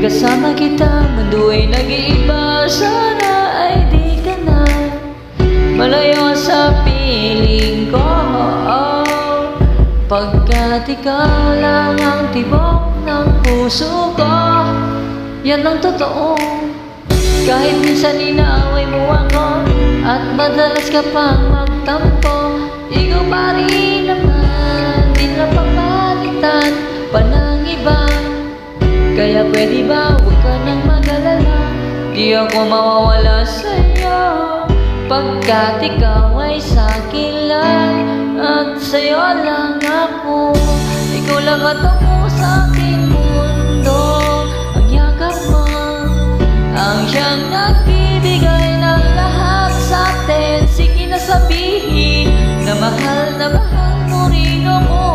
kasama kita, mundo ay nag-iiba. Sana ay di ka na malayo sa piling ko, pagkat ikaw lang ang tibok ng puso ko. Yan ang totoo. Kahit minsan inaaway mo ako at madalas ka pang magtampo, ikaw pa rin naman, di na papalitan pa ng iba. Kaya pwede ba huwag ka nang mag-alala, di ako mawawala sa'yo, pagkat ikaw ay sa'kin lang at sa'yo lang ako. Ikaw lang at ako sa aking mundo, ang yakap mo ang siyang nagbibigay ng lahat sa atin. Sige na sabihin na mahal mo rin ako,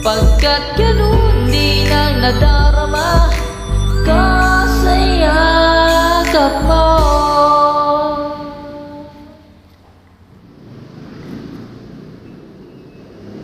pagkat ganun din ang nadarama ka sa yakap mo.